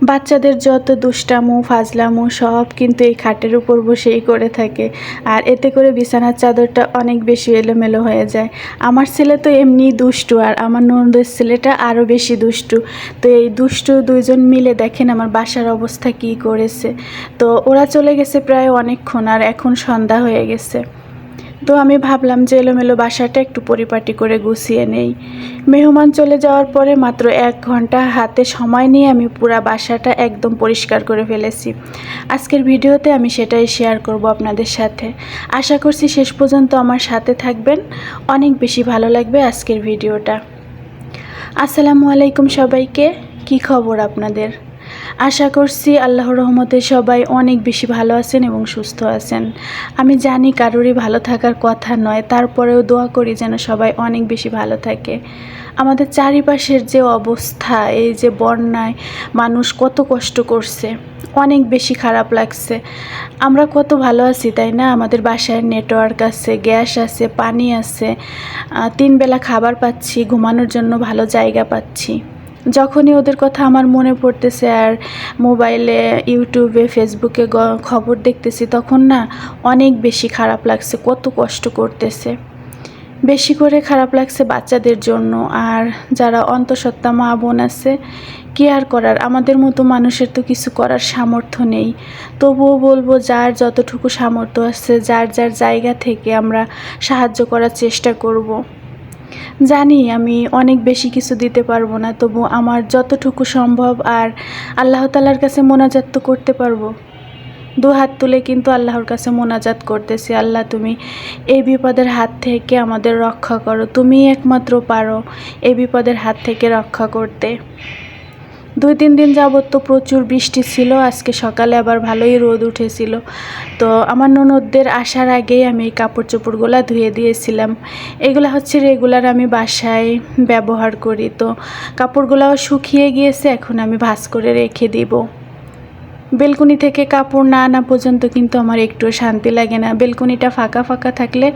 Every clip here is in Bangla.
বাচ্চাদের যত দুষ্টামো ফাজলামো সব কিন্তু এই খাটের উপর বসেই করে থাকে, আর এতে করে বিছানার চাদরটা অনেক বেশি এলোমেলো হয়ে যায়। আমার ছেলে তো এমনি দুষ্টু, আর আমার ননদের ছেলেটা আরও বেশি দুষ্টু। তো এই দুষ্টু দুইজন মিলে দেখেন আমার বাসার অবস্থা কী করেছে। তো ওরা চলে গেছে প্রায় অনেকক্ষণ, আর এখন সন্ধ্যা হয়ে গেছে। তো আমি ভাবলাম যে এলোমেলো বাসাটা একটু পরিপাটি করে গুছিয়ে নেই। মেহমান চলে যাওয়ার পরে মাত্র 1 ঘন্টা হাতে সময় নিয়ে আমি পুরো বাসাটা একদম পরিষ্কার করে ফেলেছি। আজকের ভিডিওতে আমি সেটাই শেয়ার করব আপনাদের সাথে। আশা করছি শেষ পর্যন্ত আমার সাথে থাকবেন, অনেক বেশি ভালো লাগবে আজকের ভিডিওটা। আসসালামু আলাইকুম সবাইকে, কি খবর আপনাদের? আশা করছি আল্লাহর রহমতে সবাই অনেক বেশি ভালো আছেন এবং সুস্থ আছেন। আমি জানি কারোরই ভালো থাকার কথা নয়, তারপরেও দোয়া করি যেন সবাই অনেক বেশি ভালো থাকে। আমাদের চারিপাশের যে অবস্থা, এই যে বন্যায় মানুষ কত কষ্ট করছে, অনেক বেশি খারাপ লাগছে। আমরা কত ভালো আছি তাই না? আমাদের বাসায় নেটওয়ার্ক আছে, গ্যাস আছে, পানি আছে, 3 বেলা খাবার পাচ্ছি, ঘুমানোর জন্য ভালো জায়গা পাচ্ছি। যখনই ওদের কথা আমার মনে পড়তেছে আর মোবাইলে, ইউটিউবে, ফেসবুকে খবর দেখতেছি, তখন না অনেক বেশি খারাপ লাগছে, কত কষ্ট করতেছে। বেশি করে খারাপ লাগছে বাচ্চাদের জন্য। আর যারা অন্তঃসত্ত্বা মা বোন আছে, কি আর করার, আমাদের মতো মানুষের তো কিছু করার সামর্থ্য নেই। তবুও বলবো, যার যতটুকু সামর্থ্য আছে, যার যার জায়গা থেকে আমরা সাহায্য করার চেষ্টা করব। জানি আমি অনেক বেশি কিছু দিতে পারবো না, তবু আমার যতটুকু সম্ভব, আর আল্লাহ তাআলার কাছে মোনাজাত তো করতে পারবো। 2 হাত তুলে কিন্তু আল্লাহর কাছে মোনাজাত করতেছি, আল্লাহ তুমি এই বিপদের হাত থেকে আমাদের রক্ষা করো, তুমি একমাত্র পারো এই বিপদের হাত থেকে রক্ষা করতে। 2-3 দিন যাবত তো প্রচুর বৃষ্টি ছিল, আজকে সকালে আবার ভালোই রোদ উঠেছিল। তো আমার ননদদের আসার আগেই আমি এই কাপড় চোপড়গুলো ধুয়ে দিয়েছিলাম। এগুলো হচ্ছে রেগুলার আমি বাসায় ব্যবহার করি। তো কাপড়গুলোও শুকিয়ে গিয়েছে, এখন আমি ভাঁজ করে রেখে দিব। বেলকুনি থেকে কাপড় না আনা পর্যন্ত কিন্তু আমার একটু শান্তি লাগে না। বেলকুনিটা ফাঁকা ফাঁকা থাকলে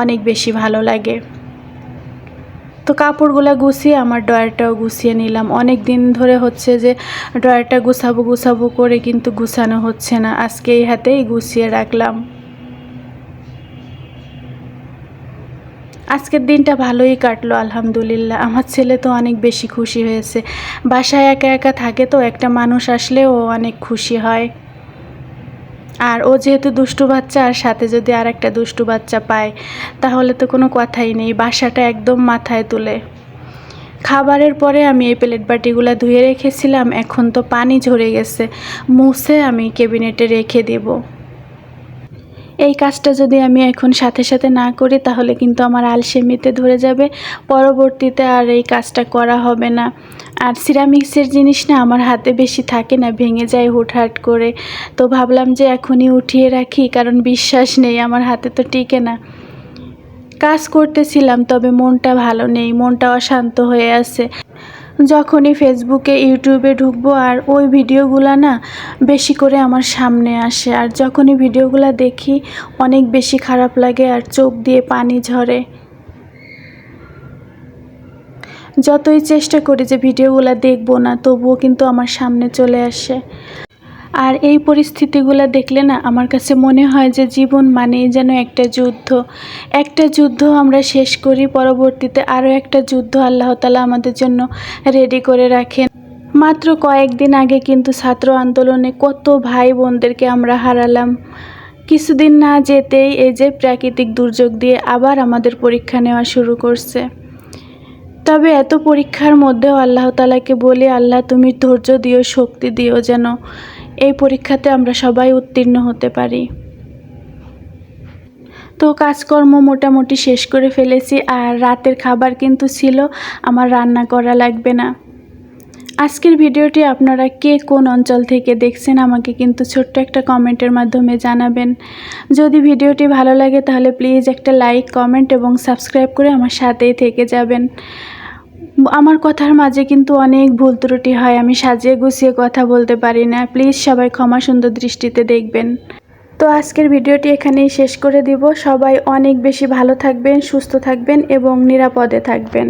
অনেক বেশি ভালো লাগে। তো কাপড়গুলো গুছিয়ে আমার ড্রয়ারটাও গুছিয়ে নিলাম। অনেক দিন ধরে হচ্ছে যে ড্রয়ারটা গুছাবো করে কিন্তু গুছানো হচ্ছে না, আজকে এই হাতেই গুছিয়ে রাখলাম। আজকের দিনটা ভালোই কাটলো আলহামদুলিল্লাহ। আমার ছেলে তো অনেক বেশি খুশি হয়েছে। বাসায় একা একা থাকে, তো একটা মানুষ আসলে ও অনেক খুশি হয়। আর ও যেহেতু দুষ্টু বাচ্চা, আর সাথে যদি আর একটা দুষ্টু বাচ্চা পায় তাহলে তো কোনো কথাই নেই, বাসাটা একদম মাথায় তুলে। খাবারের পরে আমি এই প্লেট বাটিগুলো ধুয়ে রেখেছিলাম, এখন তো পানি ঝরে গেছে, মুছে আমি ক্যাবিনেটে রেখে দেব। এই কাজটা যদি আমি এখন সাথে সাথে না করি তাহলে কিন্তু আমার আলসেমিতে ধরে যাবে, পরবর্তীতে আর এই কাজটা করা হবে না। আর সিরামিক্সের জিনিস না আমার হাতে বেশি থাকে না, ভেঙে যায় হুটহাট করে। তো ভাবলাম যে এখনই উঠিয়ে রাখি, কারণ বিশ্বাস নেই আমার হাতে তো টিকে না। কাজ করতেছিলাম, তবে মনটা ভালো নেই, মনটা অশান্ত হয়ে আছে। যখনই ফেসবুকে, ইউটিউবে ঢুকবো আর ওই ভিডিওগুলো না বেশি করে আমার সামনে আসে, আর যখনই ভিডিওগুলো দেখি অনেক বেশি খারাপ লাগে আর চোখ দিয়ে পানি ঝরে। যতই চেষ্টা করি যে ভিডিওগুলো দেখবো না, তবুও কিন্তু আমার সামনে চলে আসে। আর এই পরিস্থিতিগুলো দেখলে না আমার কাছে মনে হয় যে জীবন মানেই যেন একটা যুদ্ধ। একটা যুদ্ধ আমরা শেষ করি, পরবর্তীতে আরও একটা যুদ্ধ আল্লাহ তাআলা আমাদের জন্য রেডি করে রাখেন। মাত্র কয়েকদিন আগে কিন্তু ছাত্র আন্দোলনে কত ভাই বোনদেরকে আমরা হারালাম। কিছুদিন না যেতেই এই যে প্রাকৃতিক দুর্যোগ দিয়ে আবার আমাদের পরীক্ষা নেওয়া শুরু করছে। তবে এত পরীক্ষার মধ্যেও আল্লাহ তাআলাকে বলি, আল্লাহ তুমি ধৈর্য দিও, শক্তি দিও, যেন এই পরীক্ষাতে আমরা সবাই উত্তীর্ণ হতে পারি। তো কাজকর্ম মোটামুটি শেষ করে ফেলেছি, আর রাতের খাবার কিন্তু ছিল, আমার রান্না করা লাগবে না। আজকের ভিডিওটি আপনারা কে কোন অঞ্চল থেকে দেখছেন আমাকে কিন্তু ছোট্ট একটা কমেন্টের মাধ্যমে জানাবেন। যদি ভিডিওটি ভালো লাগে তাহলে প্লিজ একটা লাইক, কমেন্ট এবং সাবস্ক্রাইব করে আমার সাথেই থেকে যাবেন। আমার কথার মাঝে কিন্তু অনেক ভুল ত্রুটি হয়, আমি সাজিয়ে গুছিয়ে কথা বলতে পারি না, প্লিজ সবাই ক্ষমা সুন্দর দৃষ্টিতে দেখবেন। তো আজকের ভিডিওটি এখানেই শেষ করে দিব। সবাই অনেক বেশি ভালো থাকবেন, সুস্থ থাকবেন এবং নিরাপদে থাকবেন।